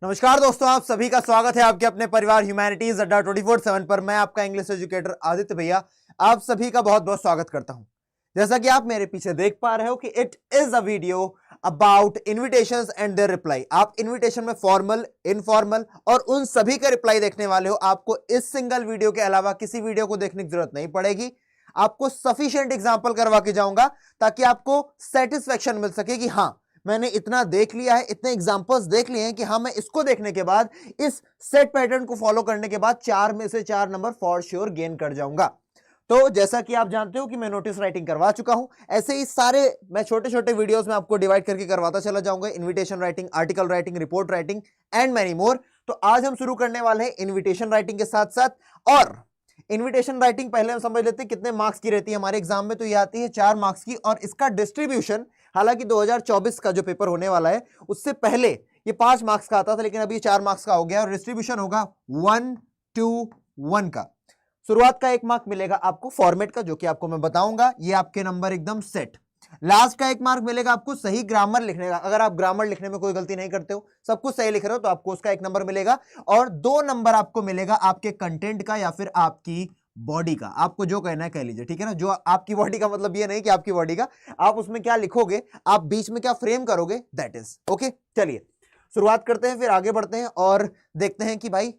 नमस्कार दोस्तों, आप सभी का स्वागत है आपके अपने परिवार ह्यूमैनिटीज अड्डा 24/7 पर। मैं आपका इंग्लिश एजुकेटर आदित्य भैया आप सभी का बहुत बहुत स्वागत करता हूं। जैसा कि आप मेरे पीछे देख पा रहे हो कि it is a video about invitations and their reply. आप इन्विटेशन में फॉर्मल, इनफॉर्मल और उन सभी का रिप्लाई देखने वाले हो। आपको इस सिंगल वीडियो के अलावा किसी वीडियो को देखने की जरूरत नहीं पड़ेगी। आपको सफिशिएंट एग्जाम्पल करवा के जाऊंगा ताकि आपको सेटिस्फेक्शन मिल सके कि हाँ, मैंने इतना देख लिया है, इतने एग्जांपल्स देख लिए हैं कि हाँ, मैं इसको देखने के बाद, इस सेट पैटर्न को फॉलो करने के बाद 4 में से 4 नंबर फॉर श्योर गेन कर जाऊंगा। तो जैसा कि आप जानते हो कि मैं नोटिस राइटिंग करवा चुका हूं, ऐसे ही सारे मैं छोटे छोटे वीडियोस में आपको डिवाइड करके करवाता चला जाऊंगा। Invitation writing, article writing, report writing and many more. तो आज हम शुरू करने वाले हैं इन्विटेशन राइटिंग के साथ साथ। और इन्विटेशन राइटिंग पहले हम समझ लेते हैं कितने मार्क्स की रहती है हमारे एग्जाम में। तो ये आती है 4 मार्क्स की और इसका डिस्ट्रीब्यूशन, हालांकि 2024 का जो पेपर होने वाला है उससे पहले ये 5 मार्क्स का आता था, लेकिन अभी 4 मार्क्स का हो गया और डिस्ट्रीब्यूशन होगा 1 2 1 का। शुरुआत का 1 मार्क मिलेगा आपको फॉर्मेट का, जो कि आपको मैं बताऊंगा। ये आपके नंबर एकदम सेट। लास्ट का 1 मार्क मिलेगा आपको सही ग्रामर लिखने का। अगर आप ग्रामर लिखने में कोई गलती नहीं करते हो, सब कुछ सही लिख रहे हो, तो आपको उसका 1 नंबर मिलेगा। और 2 नंबर आपको मिलेगा आपके कंटेंट का या फिर आपकी बॉडी का। आपको जो कहना है कह लीजिए, ठीक है ना। जो आपकी बॉडी का मतलब ये नहीं कि आपकी बॉडी का, आप उसमें क्या लिखोगे, आप बीच में क्या फ्रेम करोगे, दैट इज ओके। चलिए शुरुआत करते हैं, फिर आगे बढ़ते हैं और देखते हैं कि भाई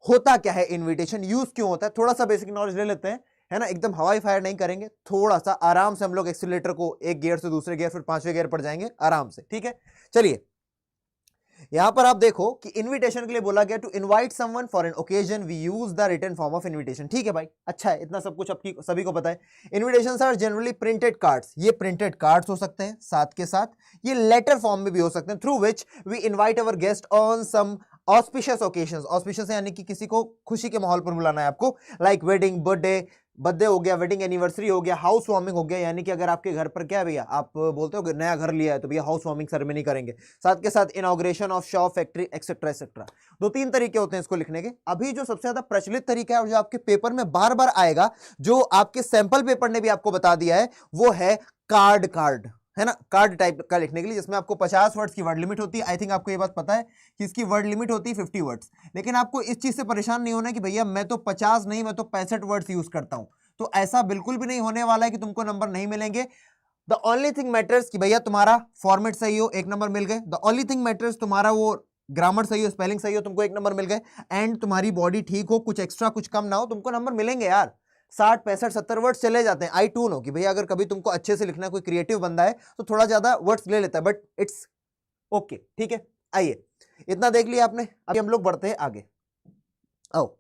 होता क्या है इनविटेशन, यूज क्यों होता है। थोड़ा सा बेसिक नॉलेज ले लेते हैं, है ना। एकदम हवाई फायर नहीं करेंगे, थोड़ा सा आराम से हम लोग एक्सीलरेटर को एक गियर से दूसरे गियर फिर 5वें गियर पर जाएंगे आराम से, ठीक है। चलिए यहां पर आप देखो कि इनविटेशन के लिए बोला गया to invite someone for an occasion we use the written form of invitation. ठीक है भाई, अच्छा है, इतना सब कुछ आपकी सभी को पता है। Invitations are generally printed cards. ये प्रिंटेड कार्ड्स हो सकते हैं, साथ के साथ ये लेटर फॉर्म में भी हो सकते हैं, through which we invite our guest on some auspicious occasions. Auspicious यानी कि किसी को खुशी के माहौल पर बुलाना है आपको, लाइक वेडिंग, बर्थडे हो गया, वेडिंग एनिवर्सरी हो गया, हाउस वार्मिंग हो गया। यानी कि अगर आपके घर पर क्या है भैया, आप बोलते हो नया घर लिया है तो भैया हाउस वार्मिंग सेरेमनी करेंगे। साथ के साथ inauguration of shop, factory etcetera etcetera. 2-3 तरीके होते हैं इसको लिखने के। अभी जो सबसे ज्यादा प्रचलित तरीका है और जो आपके पेपर में बार बार आएगा, जो आपके सैंपल पेपर ने भी आपको बता दिया है, वो है कार्ड, है ना। कार्ड टाइप का लिखने के लिए, जिसमें आपको 50 वर्ड्स की वर्ड लिमिट होती है। आई थिंक आपको ये बात पता है कि इसकी वर्ड लिमिट होती है 50 वर्ड्स। लेकिन आपको इस चीज से परेशान नहीं होना कि भैया मैं तो 50 नहीं, मैं तो 65 वर्ड्स यूज करता हूं। तो ऐसा बिल्कुल भी नहीं होने वाला है कि तुमको नंबर नहीं मिलेंगे। द ओनली थिंग मैटर्स कि भैया तुम्हारा फॉर्मेट सही हो, 1 नंबर मिल गए। द ओनली थिंग मैटर्स तुम्हारा वो ग्रामर सही हो, स्पेलिंग सही हो, तुमको 1 नंबर मिल गए। एंड तुम्हारी बॉडी ठीक हो, कुछ एक्स्ट्रा कुछ कम ना हो, तुमको नंबर मिलेंगे यार। 60 65 70 वर्ड्स चले जाते हैं। आई टू नो कि भैया अगर कभी तुमको अच्छे से लिखना है, कोई क्रिएटिव बंदा है तो थोड़ा ज्यादा वर्ड्स ले लेता है, बट इट्स ओके, ठीक है। आइए, इतना देख लिया आपने, अभी हम लोग बढ़ते हैं आगे। आओ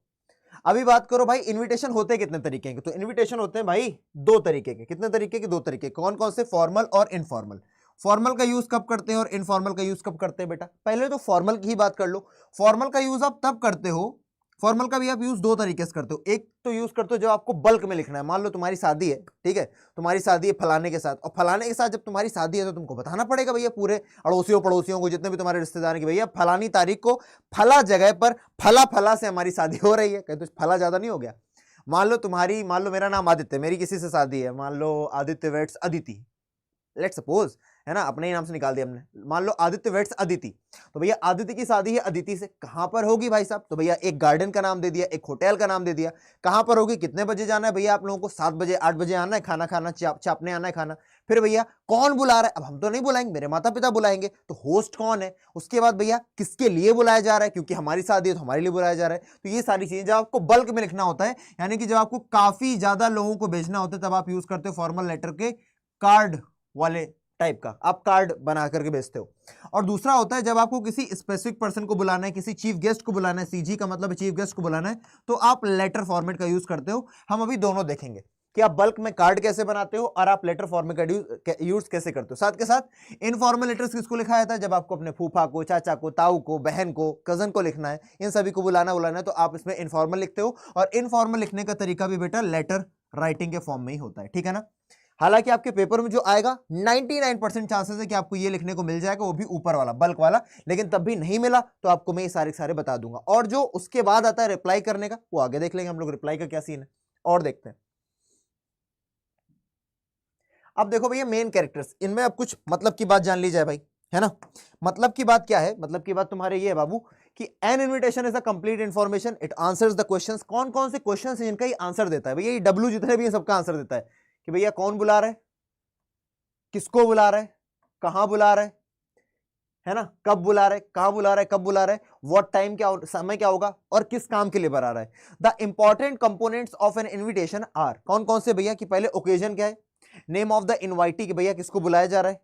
अभी बात करो भाई, इनविटेशन होते कितने तरीके के। तो इनविटेशन होते हैं भाई 2 तरीके के। कितने तरीके के? 2 तरीके। कौन कौन से? फॉर्मल और इनफॉर्मल। फॉर्मल का यूज कब करते हैं और इनफॉर्मल का यूज कब करते हैं बेटा? पहले तो फॉर्मल की ही बात कर लो। फॉर्मल का यूज आप तब करते हो, फॉर्मल का भी आप यूज 2 तरीके से करते हो। एक तो यूज करते हो जब आपको बल्क में लिखना है। मान लो तुम्हारी शादी है, ठीक है, तुम्हारी शादी है फलाने के साथ, और फलाने के साथ जब तुम्हारी शादी है तो तुमको बताना पड़ेगा भैया पूरे अड़ोसियों पड़ोसियों को, जितने भी तुम्हारे रिश्तेदार, की भैया फलानी तारीख को फला जगह पर फला फला से हमारी शादी हो रही है। कहते तो फला ज्यादा नहीं हो गया? मान लो मेरा नाम आदित्य, मेरी किसी से शादी है, मान लो Aditya weds Aditi, let suppose, है ना, अपने ही नाम से निकाल दिया हमने। मान लो आदित्य वेट्स अदिति, तो भैया आदित्य की शादी है अदिति से। कहां पर होगी भाई साहब? तो भैया एक गार्डन का नाम दे दिया, एक होटल का नाम दे दिया। कहां पर होगी, कितने बजे जाना है भैया आप लोगों को? 7 बजे 8 बजे आना है, खाना खाना चापने आना है खाना। फिर भैया कौन बुला रहा है? अब हम तो नहीं बुलाएंगे, मेरे माता पिता बुलाएंगे। तो होस्ट कौन है? उसके बाद भैया किसके लिए बुलाया जा रहा है, क्योंकि हमारी शादी है तो हमारे लिए बुलाया जा रहा है। तो ये सारी चीजें जब आपको बल्क में लिखना होता है, यानी कि जब आपको काफी ज्यादा लोगों को भेजना होता है, तब आप यूज करते हो फॉर्मल लेटर के कार्ड वाले टाइप का, आप कार्ड बना करके भेजते हो। और दूसरा होता है जब आपको किसी स्पेसिफिक पर्सन को बुलाना है, किसी चीफ गेस्ट को बुलाना है, सीजी का मतलब चीफ गेस्ट को बुलाना है, तो आप लेटर फॉर्मेट का यूज करते हो। हम अभी दोनों देखेंगे कि आप बल्क में कार्ड कैसे बनाते हो और आप लेटर फॉर्मेट का यूज कैसे करते हो। साथ के साथ इनफॉर्मल लेटर्स किसको लिखा जाता है? जब आपको अपने फूफा को, चाचा को, ताऊ को, बहन को, कजन को लिखना है, इन सभी को बुलाना है, तो आप इसमें इनफॉर्मल लिखते हो। और इनफॉर्मल लिखने का तरीका भी बेटा लेटर राइटिंग के फॉर्म में ही होता है, ठीक है ना। हालांकि आपके पेपर में जो आएगा 99% चांसेस है कि आपको ये लिखने को मिल जाएगा, वो भी ऊपर वाला बल्क वाला। लेकिन तब भी नहीं मिला तो आपको मैं ये सारे बता दूंगा। और जो उसके बाद आता है रिप्लाई करने का, वो आगे देख लेंगे हम लोग, रिप्लाई का क्या सीन है और देखते हैं। अब देखो भैया मेन कैरेक्टर्स, इनमें अब कुछ मतलब की बात जान ली जाए भाई, है ना। मतलब की बात क्या है, मतलब की बात तुम्हारे ये है बाबू कि an invitation is a complete information, it answers the questions. कौन कौन से क्वेश्चंस हैं जिनका ये आंसर देता है भैया, ये डब्ल्यू जितने भी हैं सबका आंसर देता है कि भैया कौन बुला रहा है, किसको बुला रहा है, कहां बुला रहा है ना, कब बुला रहे, कहां बुला रहे, कब बुला रहे, व्हाट टाइम, क्या समय क्या होगा, और किस काम के लिए बुला रहा है। The important components of an invitation are, कौन कौन से भैया, कि पहले ओकेजन क्या है, नेम ऑफ द इनवाइटी कि भैया किसको बुलाया जा रहा है,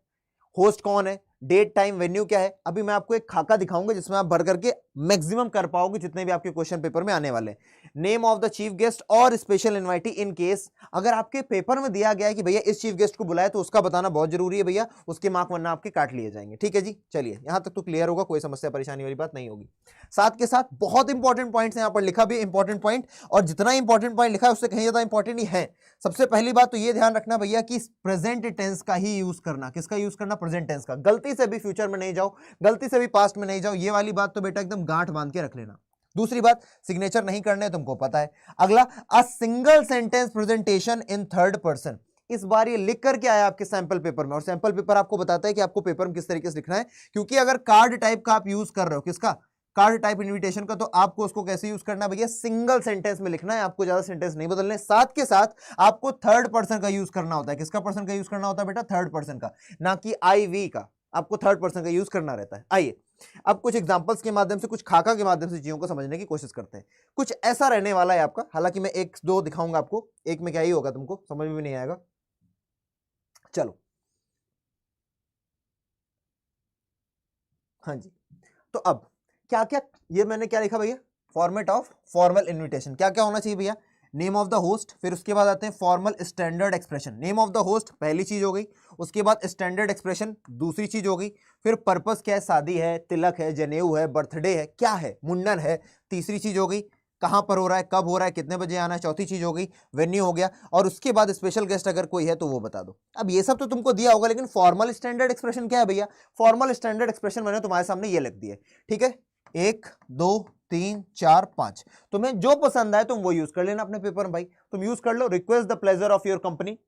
होस्ट कौन है, डेट टाइम वेन्यू क्या है। अभी मैं आपको एक खाका दिखाऊंगा जिसमें आप भर करके मैक्सिमम कर पाओगे जितने भी आपके क्वेश्चन पेपर में आने वाले। Name of the chief guest और स्पेशल इनवाइटी इन केस अगर आपके पेपर में दिया गया है कि भैया इस चीफ गेस्ट को बुलाए तो उसका बताना बहुत जरूरी है भैया, उसके मार्क वरना आपके काट लिए जाएंगे। ठीक है जी, चलिए यहां तक तो क्लियर होगा, कोई समस्या परेशानी वाली बात नहीं होगी। साथ के साथ बहुत इंपॉर्टेंट पॉइंट्स यहां पर लिखा भी इंपॉर्टेंट पॉइंट, और जितना इंपॉर्टेंट पॉइंट लिखा है उससे कहीं ज्यादा इंपॉर्टेंट ही है। सबसे पहली बात तो ये ध्यान रखना भैया कि प्रेजेंट टेंस का ही यूज करना, किसका यूज करना, प्रेजेंट टेंस का। गलती से भी फ्यूचर में नहीं जाओ, गलती से भी पास्ट में नहीं जाओ, ये वाली बात तो बेटा एकदम गांठ बांध के रख लेना। दूसरी बात, सिग्नेचर नहीं करने तुमको पता है। अगला, a single sentence presentation in third person. इस बार ये लिख करके आया आपके सैंपल पेपर में, और सैंपल पेपर आपको बताता है कि आपको पेपर में किस तरीके से लिखना है, क्योंकि अगर कार्ड टाइप का आप यूज कर रहे हो, किसका, कार्ड टाइप इनविटेशन का, तो आपको उसको कैसे यूज करना है भैया, सिंगल सेंटेंस में लिखना है, आपको ज्यादा सेंटेंस नहीं बदलने। साथ के साथ आपको थर्ड पर्सन का यूज करना होता है। किसका पर्सन का यूज करना होता है बेटा, थर्ड पर्सन का, ना कि आई वी का, आपको थर्ड पर्सन का यूज करना रहता है। आइए अब कुछ एग्जांपल्स के माध्यम से, कुछ खाका के माध्यम से चीजों को समझने की कोशिश करते हैं। कुछ ऐसा रहने वाला है आपका, हालांकि मैं एक दो दिखाऊंगा आपको, एक में क्या ही होगा तुमको समझ में भी नहीं आएगा। चलो हाँ जी, तो अब क्या क्या, ये मैंने क्या लिखा भैया, फॉर्मेट ऑफ फॉर्मल इनविटेशन, क्या क्या होना चाहिए भैया, नेम ऑफ द होस्ट, फिर उसके बाद आते हैं formal standard expression. Name of the host पहली चीज हो गई, उसके बाद स्टैंडर्ड एक्सप्रेशन दूसरी चीज हो गई, फिर पर्पस क्या है, शादी है, तिलक है, जनेऊ है, बर्थडे है, क्या है, मुंडन है, तीसरी चीज हो गई, कहां पर हो रहा है, कब हो रहा है, कितने बजे आना है, चौथी चीज हो गई, वेन्यू हो गया, और उसके बाद स्पेशल गेस्ट अगर कोई है तो वो बता दो। अब ये सब तो तुमको दिया होगा, लेकिन फॉर्मल स्टैंडर्ड एक्सप्रेशन क्या है भैया, फॉर्मल स्टैंडर्ड एक्सप्रेशन मैंने तुम्हारे सामने ये लिख दिया, ठीक है, 1 2 3 4 5, तुम्हें जो पसंद आए तुम वो यूज कर लेना अपने पेपर में भाई, तुम यूज कर लो। Request the pleasure of your company,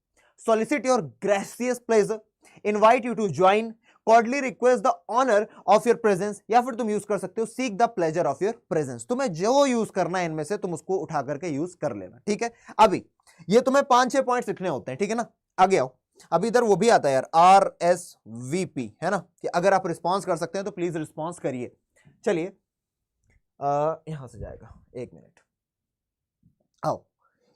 solicit your gracious pleasure, invite you to join, cordially request the honor of your presence, या फिर तुम यूज कर सकते हो seek the pleasure of your presence। तुम्हें जो यूज करना है इनमें से तुम उसको उठा करके यूज कर लेना, ठीक है। अभी ये तुम्हें 5-6 पॉइंट्स लिखने होते हैं, ठीक है ना। आगे आओ, अभी इधर वो भी आता है यार, RSVP, है ना, कि अगर आप रिस्पॉन्स कर सकते हैं तो प्लीज रिस्पॉन्स करिए। चलिए यहां से जाएगा, 1 मिनट, आओ,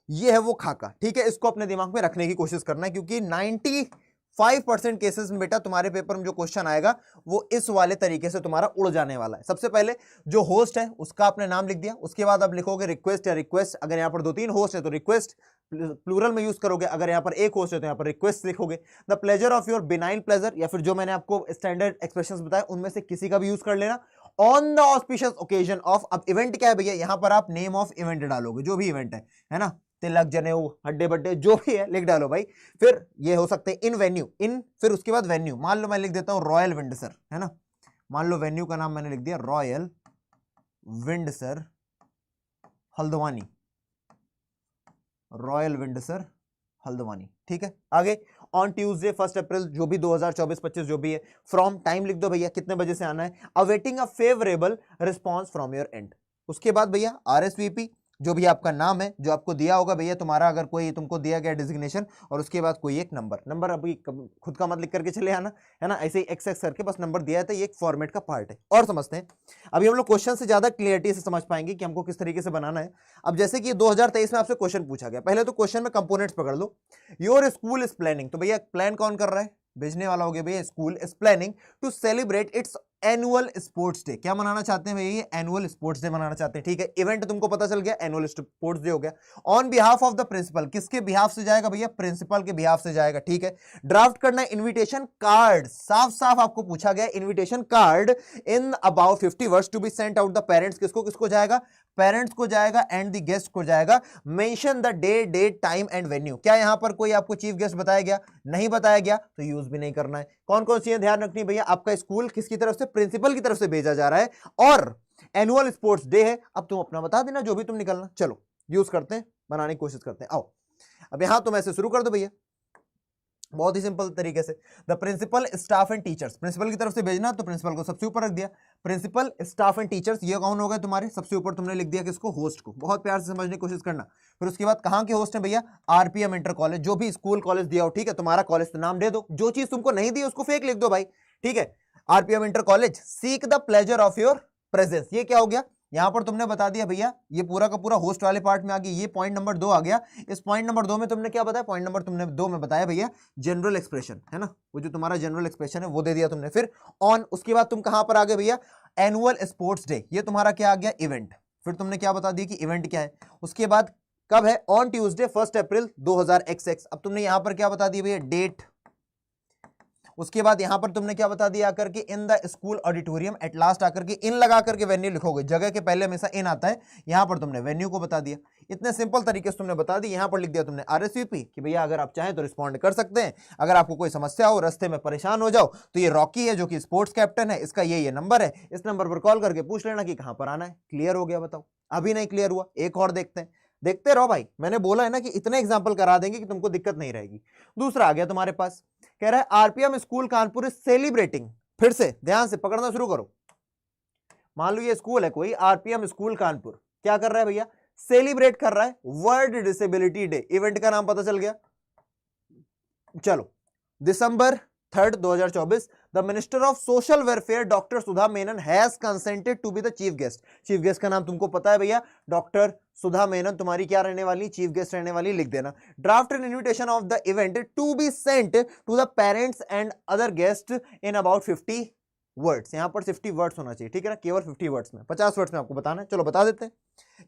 ये है वो खाका, ठीक है, इसको अपने दिमाग में रखने की कोशिश करना है, क्योंकि 95% केसेस में बेटा तुम्हारे पेपर में जो क्वेश्चन आएगा वो इस वाले तरीके से तुम्हारा उड़ जाने वाला है। सबसे पहले जो होस्ट है उसका आपने नाम लिख दिया, उसके बाद आप लिखोगे रिक्वेस्ट या रिक्वेस्ट, अगर यहाँ पर 2-3 होस्ट है तो रिक्वेस्ट प्लूरल में यूज करोगे, अगर यहाँ पर एक होस्ट है तो यहाँ पर रिक्वेस्ट लिखोगे। The pleasure of your benign pleasure, या फिर जो मैंने आपको स्टैंडर्ड एक्सप्रेशंस बताए उनमें से किसी का भी यूज कर लेना। On the auspicious occasion of, अब इवेंट क्या है भैया, यहां पर आप नेम ऑफ इवेंट डालोगे, जो भी इवेंट है ना, तिलक, जनेऊ, हड्डे बड्डे, जो भी है लिख डालो भाई। फिर ये हो सकते हैं इन वेन्यू, इन, फिर उसके बाद वेन्यू, मान लो मैं लिख देता हूं रॉयल विंडसर, है ना, मान लो वेन्यू का नाम मैंने लिख दिया royal Windsor Haldwani, royal Windsor Haldwani, ठीक है। आगे ऑन ट्यूसडे 1 अप्रैल, जो भी 2024-25 जो भी है, फ्रॉम टाइम लिख दो भैया, कितने बजे से आना है, awaiting a favourable response from your and. उसके बाद भैया RSVP, जो भी आपका नाम है, जो आपको दिया होगा भैया तुम्हारा, अगर कोई तुमको दिया गया डिजिग्नेशन, और उसके बाद कोई एक नंबर अभी खुद का मत लिख करके चले आना, है ना, ऐसे ही XX करके बस नंबर दिया है, तो ये एक फॉर्मेट का पार्ट है। और समझते हैं, अभी हम लोग क्वेश्चन से ज्यादा क्लियरिटी से समझ पाएंगे कि हमको किस तरीके से बनाना है। अब जैसे कि 2023 में आपसे क्वेश्चन पूछा गया, पहले तो क्वेश्चन में कंपोनेंट्स पकड़ लो। योर स्कूल इज प्लानिंग, तो भैया प्लान कौन कर रहा है, भेजने वाला हो गया भैया, school is planning to celebrate its annual sports day. क्या मनाना चाहते हैं भैया, ये एनुअल स्पोर्ट्स डे मनाना चाहते हैं, ठीक है। इवेंट तुमको पता चल गया, एनुअल स्पोर्ट्स डे हो गया। On behalf of the principal, किसके बिहाफ से जाएगा भैया, प्रिंसिपल के बिहाफ से जाएगा, ठीक है। ड्राफ्ट करना है इन्विटेशन कार्ड, साफ साफ आपको पूछा गया invitation card in about 50 words to be sent out the parents, किसको किसको जाएगा, पेरेंट्स को जाएगा एंड द गेस्ट को जाएगा। Mention the day, date, time and venue. क्या यहां पर कोई आपको चीफ गेस्ट बताया गया, नहीं बताया गया तो यूज भी नहीं करना है। कौन कौन सी ध्यान रखनी भैया, आपका स्कूल किसकी तरफ से, प्रिंसिपल की तरफ से भेजा जा रहा है, और एनुअल स्पोर्ट्स डे है। अब तुम अपना बता देना जो भी तुम निकलना, चलो यूज करते हैं, बनाने की कोशिश करते हैं। आओ अब यहां तुम ऐसे शुरू कर दो भैया, बहुत ही सिंपल तरीके से, the principal, staff and teachers, principal की तरफ से भेजना तो प्रिंसिपल को सबसे ऊपर रख दिया, प्रिंसिपल, स्टाफ एंड टीचर्स, ये कौन हो गए तुम्हारे, सबसे ऊपर तुमने लिख दिया किसको, होस्ट को। बहुत प्यार से समझने की कोशिश करना। फिर उसके बाद कहां के होस्ट है भैया, आरपीएम इंटर कॉलेज, जो भी स्कूल कॉलेज दिया हो, ठीक है, तुम्हारा कॉलेज तो नाम दे दो, जो चीज तुमको नहीं दी उसको फेक लिख दो भाई, ठीक है। RPM inter college, seek the pleasure of your presence, ये क्या हो गया, यहां पर तुमने बता दिया भैया, ये पूरा का पूरा होस्ट वाले पार्ट में आ गया, ये पॉइंट नंबर 2 आ गया। इस पॉइंट नंबर 2 में तुमने क्या बताया, पॉइंट नंबर तुमने 2 में बताया भैया जनरल एक्सप्रेशन, है ना, वो जो तुम्हारा जनरल एक्सप्रेशन है वो दे दिया तुमने। फिर ऑन, उसके बाद तुम कहां पर आ गए भैया, एनुअल स्पोर्ट्स डे, ये तुम्हारा क्या आ गया, इवेंट। फिर तुमने क्या बता दिया कि इवेंट क्या है। उसके बाद कब है, ऑन ट्यूसडे 1 अप्रैल 2000XX। अब तुमने यहां पर क्या बता दिया भैया, डेट। उसके बाद यहां पर तुमने क्या बता दिया आकर के, in the school auditorium, at last आकर के इन लगा करके वेन्यू लिखोगे, जगह के पहले हमेशा इन आता है, यहां पर तुमने वेन्यू को बता दिया। इतने सिंपल तरीके से तुमने बता दी। यहां पर लिख दिया तुमने आरएसवीपी कि भैया अगर आप चाहें तो रिस्पॉन्ड कर सकते हैं, अगर आपको कोई समस्या हो, रास्ते में परेशान हो जाओ, तो ये रॉकी है जो कि स्पोर्ट्स कैप्टन है, इसका ये नंबर है, इस नंबर पर कॉल करके पूछ लेना कि कहां पर आना है। क्लियर हो गया, बताओ। अभी नहीं क्लियर हुआ, एक और देखते हैं, देखते रहो भाई, मैंने बोला है ना कि इतने एग्जाम्पल करा देंगे कि तुमको दिक्कत नहीं रहेगी। दूसरा आ गया तुम्हारे पास, कह रहा है RPM school Kanpur is celebrating, फिर से ध्यान से पकड़ना शुरू करो। मान लो ये स्कूल है कोई, आरपीएम स्कूल कानपुर क्या कर रहा है भैया, सेलिब्रेट कर रहा है वर्ल्ड डिसेबिलिटी डे। इवेंट का नाम पता चल गया। चलो, December 3rd 2024, the minister of social welfare doctor Sudha Menon has consented to be the chief guest. Chief guest का नाम तुमको पता है भैया, डॉक्टर सुधा मेनन तुम्हारी क्या रहने वाली, चीफ गेस्ट रहने वाली, लिख देना। Draft an invitation of the event to be sent to the parents and other guest in about 50 words. यहां पर 50 वर्ड्स होना चाहिए, ठीक है ना, केवल 50 वर्ड्स में, 50 वर्ड्स में आपको बताना है। चलो बता देते हैं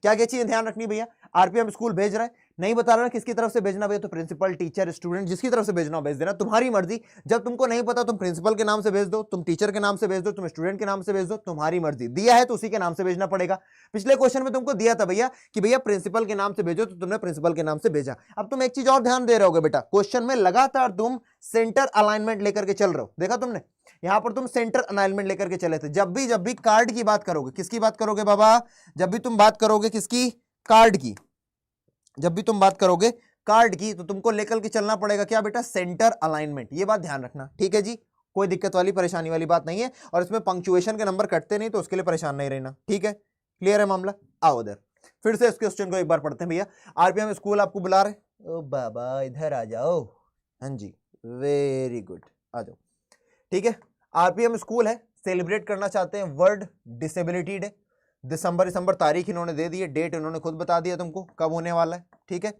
क्या क्या चीज ध्यान रखनी भैया। आरपीएम स्कूल भेज रहा है, नहीं बता रहा किसकी तरफ से भेजना भैया, तो प्रिंसिपल, टीचर, स्टूडेंट, जिसकी तरफ से भेजना हो भेज देना, तुम्हारी मर्जी। जब तुमको नहीं पता तुम प्रिंसिपल के नाम से भेज दो, तुम टीचर के नाम से भेज दो, तुम स्टूडेंट के नाम से भेज दो, तुम्हारी मर्जी। दिया है तो उसी के नाम से भेजना पड़ेगा। पिछले क्वेश्चन में तुमको दिया था भैया कि भैया प्रिंसिपल के नाम से भेजो, तो तुमने प्रिंसिपल के नाम से भेजा। अब तुम एक चीज और ध्यान दे रहे होगे बेटा, क्वेश्चन में लगातार तुम सेंटर अलाइनमेंट लेकर के चल रहे हो, देखा तुमने, यहां पर तुम सेंटर अलाइनमेंट लेकर के चले थे। जब भी कार्ड की बात करोगे, किसकी बात करोगे बाबा, जब भी तुम बात करोगे किसकी, कार्ड की, जब भी तुम बात करोगे कार्ड की, तो तुमको लेकर के चलना पड़ेगा क्या बेटा, सेंटर अलाइनमेंट। ये बात ध्यान रखना, ठीक है जी, कोई दिक्कत वाली परेशानी वाली बात नहीं है। और इसमें पंक्चुएशन के नंबर कटते नहीं, तो उसके लिए परेशान नहीं रहना, ठीक है, क्लियर है मामला। आओ उधर फिर से इस क्वेश्चन को एक बार पढ़ते हैं भैया। आरपीएम स्कूल आपको बुला रहे, ओ बाबा इधर आ जाओ, हाँ जी, वेरी गुड, आ जाओ, ठीक है। आरपीएम स्कूल है, सेलिब्रेट करना चाहते हैं वर्ल्ड डिसेबिलिटी डे। दिसंबर तारीख इन्होंने दे दी है, डेट इन्होंने खुद बता दिया तुमको कब होने वाला है, ठीक है,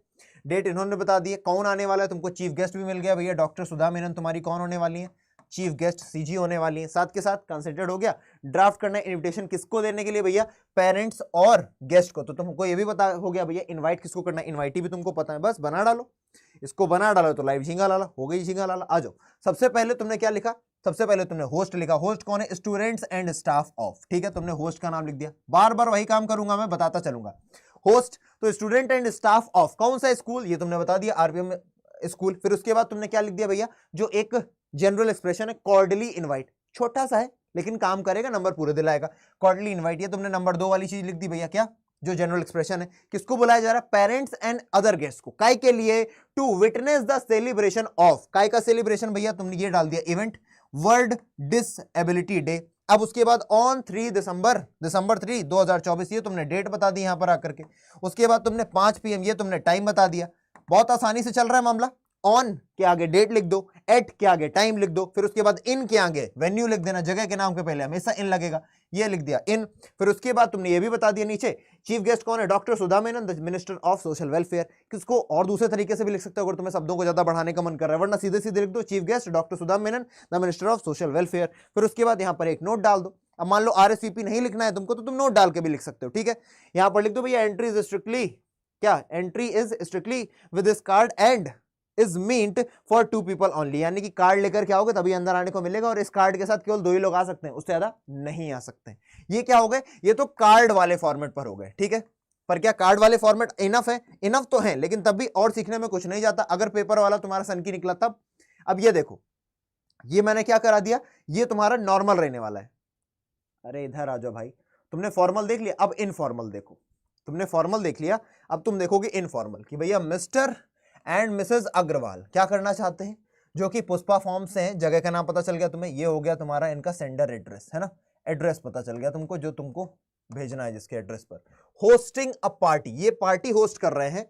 डेट इन्होंने बता दी है। कौन आने वाला है, तुमको चीफ गेस्ट भी मिल गया भैया, डॉक्टर सुधा मेनन तुम्हारी कौन होने वाली है, चीफ गेस्ट सीजी होने वाली है। साथ के साथ कंसिडर्ड हो गया। ड्राफ्ट करना है इन्विटेशन किसको देने के लिए भैया, पेरेंट्स और गेस्ट को। तो तुमको ये भी पता हो गया भैया इनवाइट किसको करना है, इनवाइटी भी तुमको पता है, बस बना डालो, इसको बना डालो तो लाइव झींगा लाला हो गई, झींगा लाला। आ जाओ, सबसे पहले तुमने क्या लिखा, सबसे पहले तुमने होस्ट लिखा। होस्ट कौन है, स्टूडेंट्स एंड स्टाफ ऑफ, ठीक है, तुमने होस्ट का नाम लिख दिया। बार बार वही काम करूंगा मैं, बताता चलूंगा। होस्ट तो स्टूडेंट एंड स्टाफ ऑफ कौन सा स्कूल, ये तुमने बता दिया, आरपीएम स्कूल। फिर उसके बाद तुमने क्या लिख दिया भैया, जो एक जनरल एक्सप्रेशन है, कॉर्डली इनवाइट, छोटा सा है लेकिन काम करेगा, नंबर पूरे दिलाएगा, कॉर्डली इनवाइट। ये तुमने नंबर 2 वाली चीज लिख दी भैया, क्या, जो जनरल एक्सप्रेशन है, किसको बुलाया जा रहा है, पेरेंट्स एंड अदर गेस्ट को, काय के लिए, to witness the celebration of, काय का सेलिब्रेशन भैया, तुमने ये डाल दिया इवेंट, वर्ल्ड डिसेबिलिटी डे। अब उसके बाद ऑन 3 दिसंबर 3 2024, ये तुमने डेट बता दी यहां पर आकर के। उसके बाद तुमने 5 PM, ये तुमने टाइम बता दिया। बहुत आसानी से चल रहा है मामला। ऑन के आगे डेट लिख दो, एट के आगे टाइम लिख दो, फिर उसके बाद इन के आगे वेन्यू लिख देना, जगह के नाम के पहले हमेशा इन लगेगा, ये लिख दिया इन। फिर उसके बाद तुमने ये भी बता दिया नीचे, चीफ गेस्ट कौन है, doctor Sudha Menon, the minister of social welfare. किसको और दूसरे तरीके से भी लिख सकते हो अगर तुम्हें शब्दों को ज्यादा बढ़ाने का मन कर रहा है, वरना सीधे सीधे लिख दो, chief guest doctor Sudha Menon, the minister of social welfare. फिर उसके बाद यहाँ पर एक नोट डाल दो। अब मान लो आरएसवीपी नहीं लिखना है तुमको, तो तुम नोट डाल के भी लिख सकते हो, ठीक है। यहाँ पर लिख दो भैया, एंट्री इज स्ट्रिक्टली क्या, entry is strictly with this card and is meant for 2 people only, यानी कि कार्ड लेकर के आओगे तभी अंदर आने को मिलेगा, और इस कार्ड के साथ केवल 2 ही लोग आ सकते हैं, उससे ज्यादा नहीं आ सकते। ये क्या हो गए, ये तो कार्ड वाले फॉर्मेट पर हो गए, ठीक है। पर क्या कार्ड वाले फॉर्मेट इनफ है, इनफ तो है, लेकिन तब भी और सीखने में कुछ नहीं जाता अगर पेपर वाला तुम्हारा सन की निकला तब। अब ये देखो, ये मैंने क्या करा दिया, ये तुम्हारा नॉर्मल रहने वाला है। अरे इधर आ जाओ भाई, तुमने फॉर्मल देख लिया, अब इनफॉर्मल देखो। तुमने फॉर्मल देख लिया, अब तुम देखोगे इनफॉर्मल कि भैया मिस्टर एंड मिसेस अग्रवाल क्या करना चाहते हैं, जो कि पुष्पा फॉर्म से है, जगह का नाम पता चल गया तुम्हें, ये हो गया तुम्हारा इनका सेंडर एड्रेस, है ना, एड्रेस पता चल गया तुमको जो तुमको भेजना है जिसके एड्रेस पर। होस्टिंग अ पार्टी, ये पार्टी होस्ट कर रहे हैं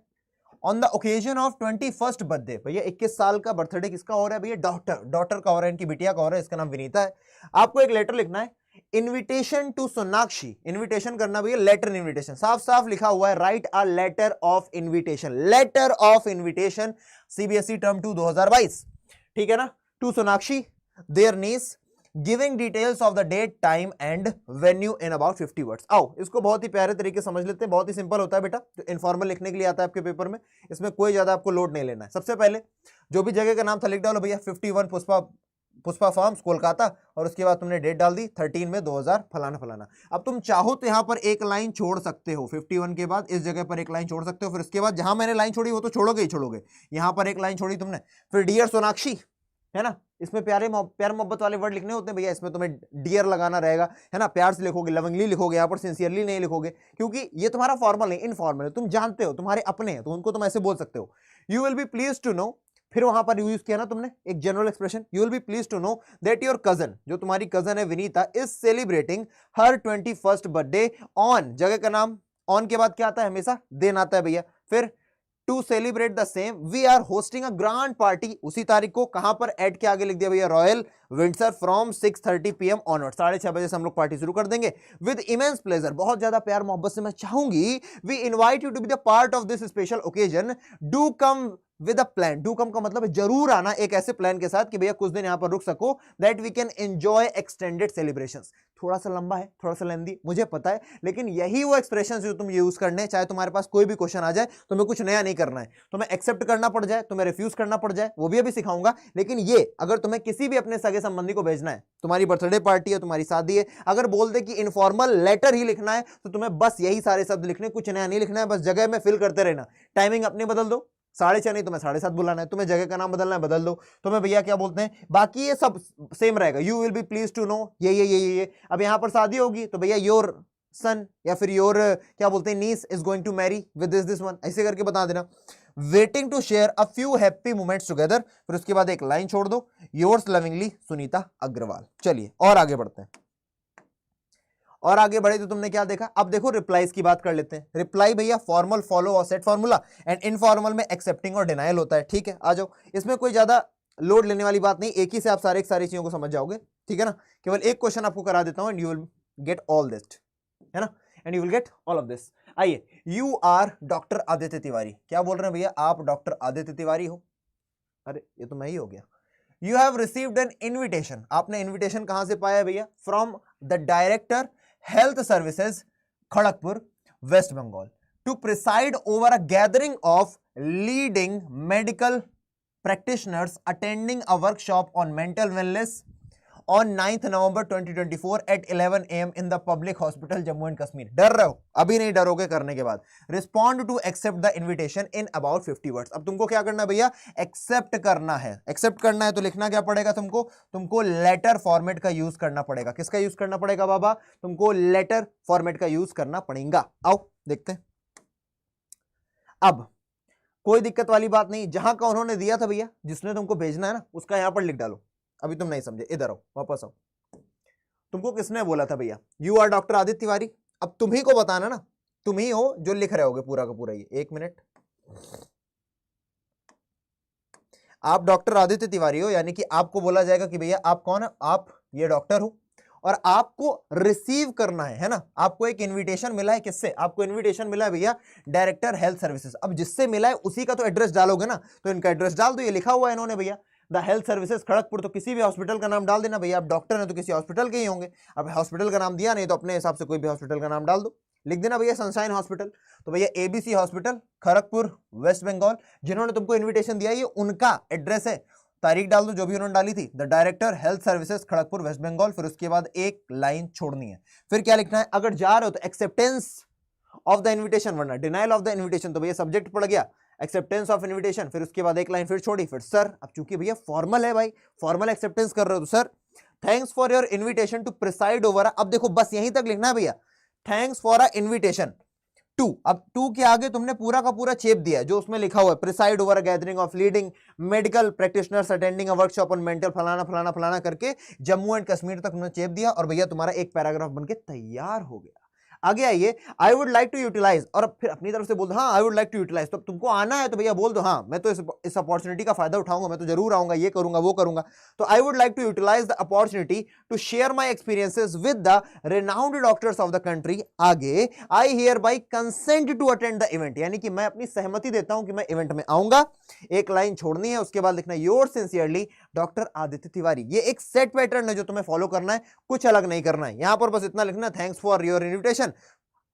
on the occasion of 21st birthday. भैया 21 साल का बर्थडे किसका हो रहा है भैया, डॉटर का हो रहा है, इनकी बिटिया का हो रहा है, इसका नाम विनीता है। आपको एक लेटर लिखना है, इन्विटेशन टू सोनाक्षी, इन्विटेशन करना भैया, लेटर इन्विटेशन, साफ साफ लिखा हुआ है, write a letter of invitation, letter of invitation CBSE term 2 2022, ठीक है ना, to Sonakshi their niece, giving details of the date time and venue in about 50 words. आओ इसको बहुत ही प्यारे तरीके समझ लेते हैं, बहुत ही सिंपल होता है बेटा, जो इनफॉर्मल लिखने के लिए आता है आपके पेपर में, इसमें कोई ज्यादा आपको लोड नहीं लेना है। सबसे पहले जो भी जगह का नाम था लिख डालो भैया, 51 पुष्पा फार्म्स कोलकाता, और उसके बाद तुमने डेट डाल दी 13 में 2000 फलाना फलाना। अब तुम चाहो तो यहां पर एक लाइन छोड़ सकते हो, 51 के बाद इस जगह पर एक लाइन छोड़ सकते हो, फिर उसके बाद जहां मैंने लाइन छोड़ी वो तो छोड़ोगे ही छोड़ोगे, यहां पर एक लाइन छोड़ी तुमने, फिर डियर सोनाक्षी, है ना, इसमें प्यार मोहब्बत वाले वर्ड लिखने होते हैं भैया, इसमें तुम्हें डियर लगाना रहेगा, है ना, प्यार से लिखोगे, लविंगली लिखोगे, यहाँ पर सिंसियरली नहीं लिखोगे, क्योंकि ये तुम्हारा फॉर्मल है, इनफॉर्मल है, तुम जानते हो तुम्हारे अपने हैं तो उनको तुम ऐसे बोल सकते हो। You will be please to know, फिर वहां पर यूज किया ना तुमने एक general expression, you will be please to know that your cousin, जो तुम्हारी कजन है Vinita, is celebrating her 21st birthday on, जगह का नाम ऑन के बाद क्या आता है, हमेशा देन आता है भैया, फिर to celebrate the same we are hosting a grand party, उसी तारीख को कहां पर ऐड के आगे लिख दिया भैया, royal Windsor from 6:30 PM onward, 6:30 बजे से हम लोग पार्टी शुरू कर देंगे, विद इमेंस प्लेजर, बहुत ज्यादा प्यार मोहब्बत से मैं चाहूंगी, we invite you to be the part of this special occasion, do come with a plan, do come का मतलब है जरूर आना एक ऐसे प्लान के साथ कि भैया कुछ दिन यहां पर रुक सको, that we can enjoy extended celebrations. थोड़ा सा लंबा है, थोड़ा सा लेंदी, मुझे पता है, लेकिन यही वो एक्सप्रेशन जो तुम यूज करने, चाहे तुम्हारे पास कोई भी क्वेश्चन आ जाए, तुम्हें कुछ नया नहीं करना है, तुम्हें एक्सेप्ट करना पड़ जाए, तुम्हें रिफ्यूज करना पड़ जाए, वो भी अभी सिखाऊंगा, लेकिन ये अगर तुम्हें किसी भी अपने सगे संबंधी को भेजना है, तुम्हारी बर्थडे पार्टी है, तुम्हारी शादी है, अगर बोल दे कि इनफॉर्मल लेटर ही लिखना है, तो तुम्हें बस यही सारे शब्द लिखने, कुछ नया नहीं लिखना है, बस जगह में फिल करते रहना, टाइमिंग अपनी बदल दो, 6:30 नहीं तुम्हें 7:30 बुलाना है, तुम्हें जगह का नाम बदलना है बदल दो, तुम्हें भैया क्या बोलते हैं, बाकी ये सब सेम रहेगा, you will be please to know ये। अब यहां पर शादी होगी तो भैया योर सन या फिर योर क्या बोलते हैं niece is going to marry with this one, ऐसे करके बता देना, waiting to share a few happy moments together, फिर उसके बाद एक लाइन छोड़ दो, योर्स लविंगली सुनीता अग्रवाल। चलिए और आगे बढ़ते हैं, और आगे बढ़े तो तुमने क्या देखा, अब देखो रिप्लाईज की बात कर लेते हैं। रिप्लाई भैया फॉर्मल फॉलो और सेट फॉर्मूला, एंड इनफॉर्मल में एक्सेप्टिंग और डिनायल होता है, ठीक है, आ जाओ, इसमें कोई ज्यादा लोड लेने वाली बात नहीं, एक ही से आप सारी चीजों को समझ जाओगे, ठीक है ना, केवल एक क्वेश्चन आपको करा देता हूं and you will get all this, है ना, and you will get all of this. आइए, you are doctor Aditya Tiwari, क्या बोल रहे हैं भैया, आप डॉक्टर आदित्य तिवारी हो, अरे ये तो मैं ही हो गया। You have received an invitation, आपने इन्विटेशन कहां से पाया भैया, from the director health services Kharagpur West Bengal, to preside over a gathering of leading medical practitioners attending a workshop on mental wellness on 9th November 2024 at 11 AM in the public hospital Jammu and Kashmir। डर रहे हो, अभी नहीं डरोगे करने के बाद। Respond to accept the invitation in about 50 words। अब तुमको क्या करना है भैया, एक्सेप्ट करना है, एक्सेप्ट करना है तो लिखना क्या पड़ेगा तुमको लेटर फॉर्मेट का यूज करना पड़ेगा। किसका यूज करना पड़ेगा बाबा, तुमको लेटर फॉर्मेट का यूज करना पड़ेगा। आओ देखते हैं, अब कोई दिक्कत वाली बात नहीं, जहां का उन्होंने दिया था भैया, जिसने तुमको भेजना है ना, उसका यहां पर लिख डालो। अभी तुम नहीं समझे, इधर आओ, वापस आओ। तुमको किसने बोला था भैया, you are doctor Aditya Tiwari, अब तुम ही को बताना ना, तुम ही हो जो लिख रहे होगे पूरा का पूरा। ये एक मिनट, आप डॉक्टर आदित्य तिवारी हो, यानी कि आपको बोला जाएगा कि भैया आप कौन है, आप ये डॉक्टर हो, और आपको रिसीव करना है ना, आपको एक इनविटेशन मिला है, किससे, आपको इनविटेशन मिला है भैया डायरेक्टर हेल्थ सर्विसेज। अब जिससे मिला है उसी का तो एड्रेस डालोगे ना, तो इनका एड्रेस डाल दो, ये लिखा हुआ है इन्होंने भैया द हेल्थ सर्विसेज खड़गपुर, तो किसी भी हॉस्पिटल का नाम डाल देना भैया, आप डॉक्टर हैं तो किसी हॉस्पिटल के ही होंगे, अब हॉस्पिटल का नाम दिया नहीं तो अपने हिसाब से कोई भी हॉस्पिटल का नाम डाल दो, लिख देना भैया सनशाइन हॉस्पिटल, तो भैया एबीसी हॉस्पिटल खड़गपुर वेस्ट बंगाल, जिन्होंने तुमको इन्विटेशन दिया ये उनका एड्रेस है, तारीख डाल दो जो भी उन्होंने डाली थी, the director health services Kharagpur West Bengal, फिर उसके बाद एक लाइन छोड़नी है, फिर क्या लिखना है, अगर जा रहे हो तो एक्सेप्टेंस ऑफ द इन्विटेशन, वरना डिनाइल ऑफ द इन्विटेशन, तो भैया सब्जेक्ट पड़ गया एक्सेप्टेंस ऑफ इन्विटेशन, फिर उसके बाद एक लाइन फिर छोड़ी, फिर सर, अब चूंकि भैया फॉर्मल है भाई, फॉर्मल एक्सेप्टेंस कर रहे हो तो sir thanks for your invitation to preside over, अब देखो बस यहीं तक लिखना है भैया, thanks for a invitation to, अब टू के आगे तुमने पूरा का पूरा चेप दिया है जो उसमें लिखा हुआ है, preside over a gathering of leading medical practitioners attending a workshop on mental फलाना फलाना फलाना करके जम्मू एंड कश्मीर तक तुमने चेप दिया और भैया तुम्हारा एक पैराग्राफ बनके तैयार हो गया। आगे आइए, I would like to utilize, और फिर अपनी तरफ से बोल दो हाँ I would like to utilize. तो तुमको आना है तो भैया बोल दो हाँ मैं तो इस अपॉर्चुनिटी का फायदा उठाऊंगा, मैं तो जरूर आऊंगा, ये करूंगा वो करूंगा। तो I would like to utilise the opportunity to share my experiences with the renowned doctors of the country. आगे, I hereby consent to attend the event, यानी कि मैं अपनी सहमति देता हूं कि मैं इवेंट में आऊंगा। एक लाइन छोड़नी है, उसके बाद लिखना your sincerely doctor Aditya Tiwari. ये एक सेट पैटर्न है जो तुम्हें फॉलो करना है, कुछ अलग नहीं करना है। यहां पर बस इतना लिखना, thanks for your invitation,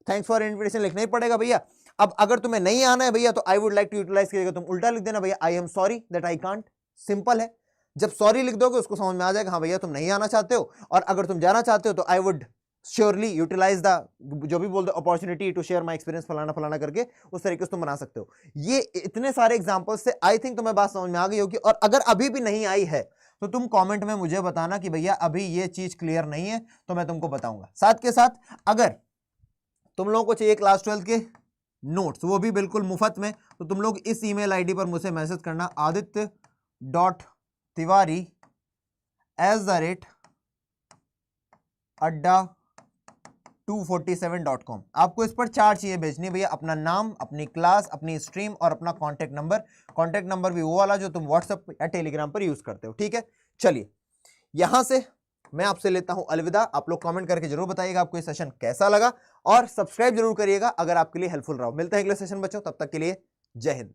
thanks for invitation लिखना ही पड़ेगा भैया। अब अगर तुम्हें नहीं आना है भैया तो I would like to utilize करेगा, तुम उल्टा लिख देना भैया, I am sorry that I can't. Simple है, जब सॉरी लिख दोगे उसको समझ में आ जाएगा हाँ भैया तुम नहीं आना चाहते हो। और अगर तुम जाना चाहते हो तो I would surely utilize the, जो भी बोल दो, opportunity to share my experience फलाना फलाना करके, उस तरीके से तुम बना सकते हो। ये इतने सारे एग्जाम्पल से आई थिंक तुम्हें बात समझ में आ गई होगी। और अगर अभी भी नहीं आई है तो तुम कमेंट में मुझे बताना कि भैया अभी ये चीज क्लियर नहीं है, तो मैं तुमको बताऊंगा। साथ के साथ अगर तुम लोगों को चाहिए क्लास 12 के नोट्स, वो भी बिल्कुल मुफ्त में, तो तुम लोग इस ईमेल आईडी पर मुझे मैसेज करना, adit.tiwari@adda247.com। आपको इस पर 4 चीजें भेजनी है भैया, अपना नाम, अपनी क्लास, अपनी स्ट्रीम और अपना कॉन्टेक्ट नंबर। कॉन्टेक्ट नंबर भी वो वाला जो तुम व्हाट्सएप या टेलीग्राम पर यूज करते हो, ठीक है। चलिए, यहां से मैं आपसे लेता हूं अलविदा। आप लोग कमेंट करके जरूर बताइएगा आपको ये सेशन कैसा लगा, और सब्सक्राइब जरूर करिएगा अगर आपके लिए हेल्पफुल रहा। मिलते हैं अगले सेशन बच्चों, तब तक के लिए जय हिंद।